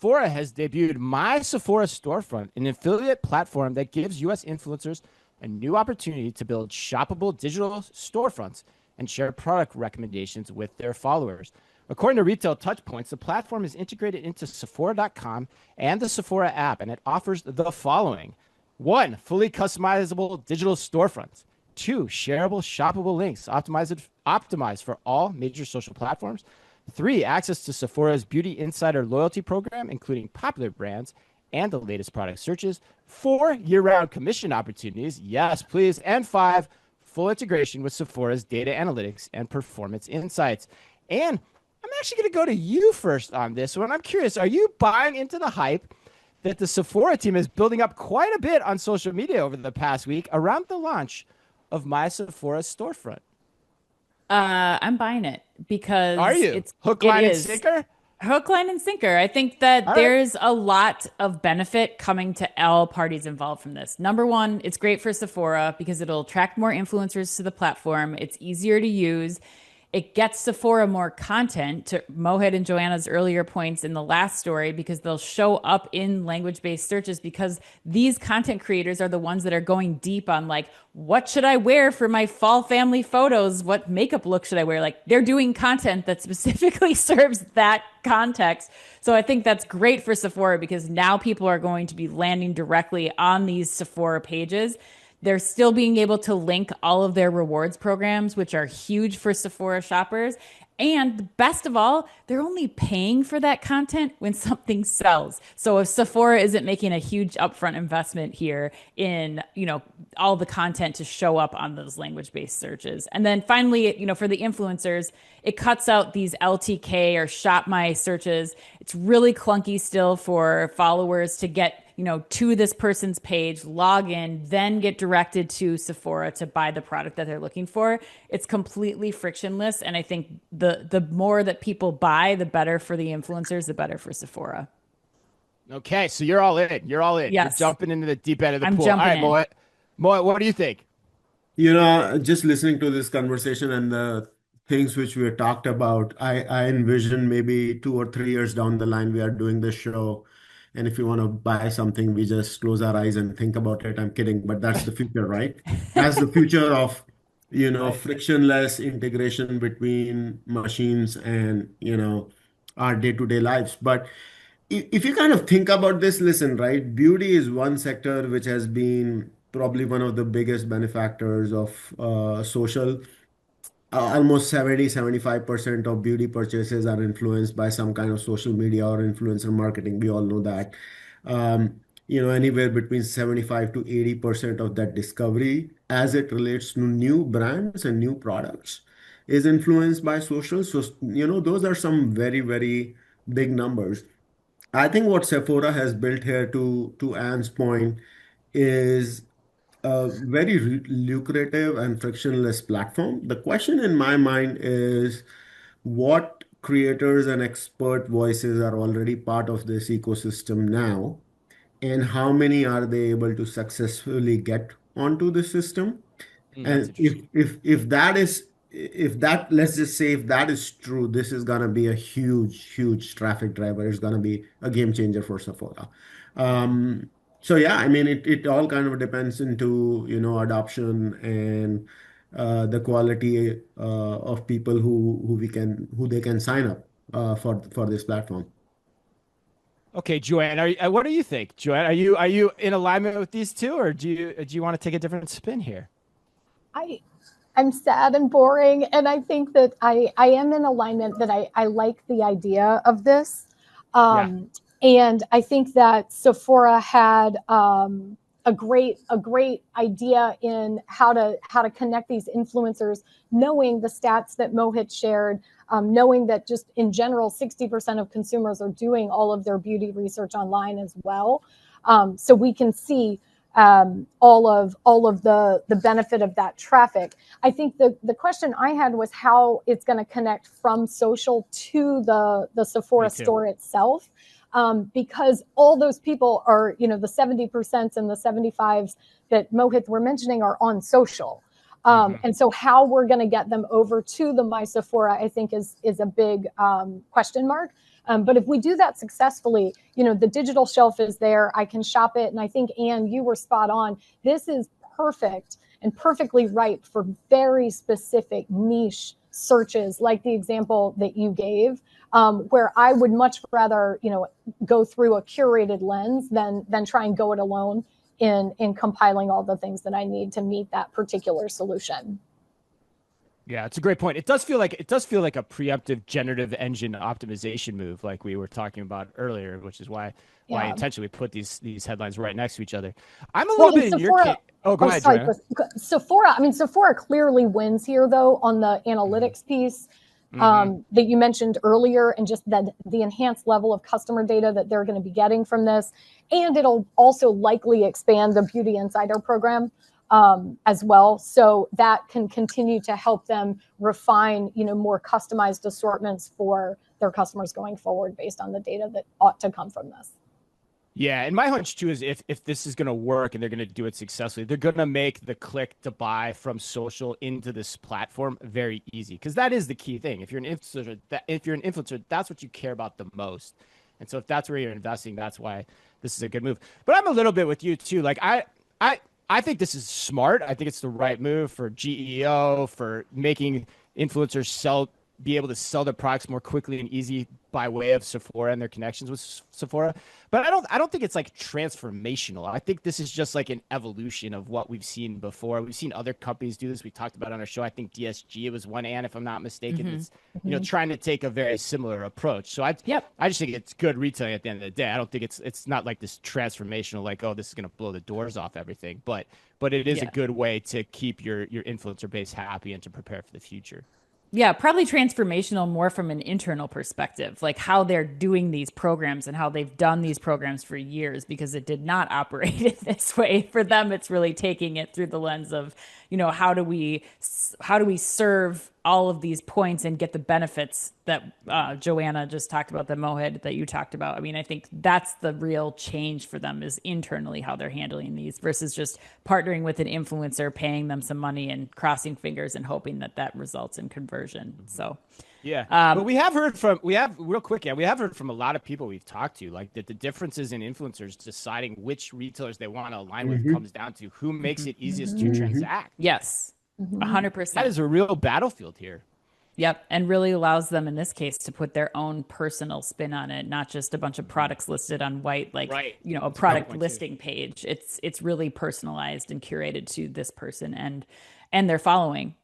Sephora has debuted My Sephora Storefront, an affiliate platform that gives U.S. influencers a new opportunity to build shoppable digital storefronts and share product recommendations with their followers. According to Retail Touchpoints, the platform is integrated into Sephora.com and the Sephora app, and it offers the following. 1, fully customizable digital storefronts. 2, shareable, shoppable links optimized for all major social platforms. 3, access to Sephora's Beauty Insider loyalty program, including popular brands and the latest product searches. 4, year-round commission opportunities. Yes, please. And 5, full integration with Sephora's data analytics and performance insights. And I'm actually going to go to you first on this one. I'm curious, are you buying into the hype that the Sephora team is building up quite a bit on social media over the past week around the launch of My Sephora Storefront? I'm buying it because Are you? it's Hook, it line, and is sinker? hook, line, and sinker. I think that All right. there's a lot of benefit coming to all parties involved from this. Number one, it's great for Sephora because it'll attract more influencers to the platform. It's easier to use. It gets Sephora more content, to Mohit and Joanna's earlier points in the last story, because they'll show up in language-based searches, because these content creators are the ones that are going deep on, like, what should I wear for my fall family photos? What makeup look should I wear? Like, they're doing content that specifically serves that context. So I think that's great for Sephora, because now people are going to be landing directly on these Sephora pages. They're still being able to link all of their rewards programs, which are huge for Sephora shoppers. And best of all, they're only paying for that content when something sells. So if Sephora isn't making a huge upfront investment here in, all the content to show up on those language-based searches. And then finally, for the influencers, it cuts out these LTK or shop my searches. It's really clunky still for followers to get to this person's page, log in, then get directed to Sephora to buy the product that they're looking for. It's completely frictionless. And I think the more that people buy, the better for the influencers, the better for Sephora. Okay, so you're all in. You're all in. You're Yes, jumping into the deep end of the I'm pool. All jumping right, in. Moet. Moet, what do you think? Just listening to this conversation and the things which we talked about, I envision maybe 2 or 3 years down the line, we are doing this show. And if you want to buy something, we just close our eyes and think about it. I'm kidding, but that's the future, right? That's the future of, Right. frictionless integration between machines and, our day-to-day lives. But if you kind of think about this, listen, right? Beauty is one sector which has been probably one of the biggest benefactors of social. Almost 70-75% of beauty purchases are influenced by some kind of social media or influencer marketing. We all know that. Anywhere between 75 to 80% of that discovery as it relates to new brands and new products is influenced by social. So, those are some very, very big numbers. I think what Sephora has built here, to Anne's point, is a very lucrative and frictionless platform. The question in my mind is what creators and expert voices are already part of this ecosystem now, and how many are they able to successfully get onto the system? That's And if interesting. if if that is if that let's just say if that is true, this is gonna be a huge traffic driver. It's gonna be a game changer for Sephora. Um, so yeah, I mean it all kind of depends into adoption and the quality of people who they can sign up for this platform. Okay, Joanne, what do you think? Joanne, are you in alignment with these two, or do you want to take a different spin here? I I'm sad and boring, and I think that I am in alignment that I like the idea of this, Yeah. um, and I think that Sephora had a great idea in how to connect these influencers, knowing the stats that Mohit shared, knowing that just in general 60% of consumers are doing all of their beauty research online as well, so we can see all of the benefit of that traffic. I think the question I had was how it's going to connect from social to the Me Sephora too. store itself. Because all those people are, the 70% and the 75s that Mohit were mentioning are on social. Hmm. And so how we're going to get them over to the My Sephora, I think is a big question mark. But if we do that successfully, the digital shelf is there. I can shop it. And I think, Anne, you were spot on. This is perfect and perfectly ripe for very specific niche searches, like the example that you gave, where I would much rather, go through a curated lens than try and go it alone in compiling all the things that I need to meet that particular solution. Yeah, it's a great point. It does feel like a preemptive generative engine optimization move, like we were talking about earlier, which is why I intentionally put these headlines right next to each other. I'm a little bit in your case. Oh, go ahead, Joanna. Sephora clearly wins here, though, on the analytics piece that you mentioned earlier, and just the enhanced level of customer data that they're going to be getting from this. And it'll also likely expand the Beauty Insider program as well. So that can continue to help them refine, more customized assortments for their customers going forward based on the data that ought to come from this. Yeah, and my hunch too is if this is going to work and they're going to do it successfully, they're going to make the click to buy from social into this platform very easy, because that is the key thing. If you're an influencer, that's what you care about the most. And so if that's where you're investing, that's why this is a good move. But I'm a little bit with you too. Like I think this is smart. I think it's the right move for GEO, for making influencers be able to sell their products more quickly and easy by way of Sephora and their connections with Sephora. But I don't think it's like transformational. I think this is just like an evolution of what we've seen before. We've seen other companies do this. We talked about it on our show. I think DSG was one, and if I'm not mistaken, it's trying to take a very similar approach. So I just think it's good retailing at the end of the day. I don't think it's not like this transformational, like, oh, this is going to blow the doors off everything. But it is a good way to keep your influencer base happy and to prepare for the future. Yeah, probably transformational more from an internal perspective, like how they're doing these programs and how they've done these programs for years, because it did not operate in this way. For them, it's really taking it through the lens of, how do we serve all of these points and get the benefits that Joanna just talked about, that Mohit that you talked about. I mean, I think that's the real change for them, is internally how they're handling these versus just partnering with an influencer, paying them some money and crossing fingers and hoping that results in conversion. So yeah, but we have heard from a lot of people we've talked to, like that the differences in influencers deciding which retailers they want to align with comes down to who makes it easiest to transact. Yes, 100%. That is a real battlefield here. Yep, and really allows them in this case to put their own personal spin on it, not just a bunch of products listed on white, a product listing page. It's really personalized and curated to this person and their following.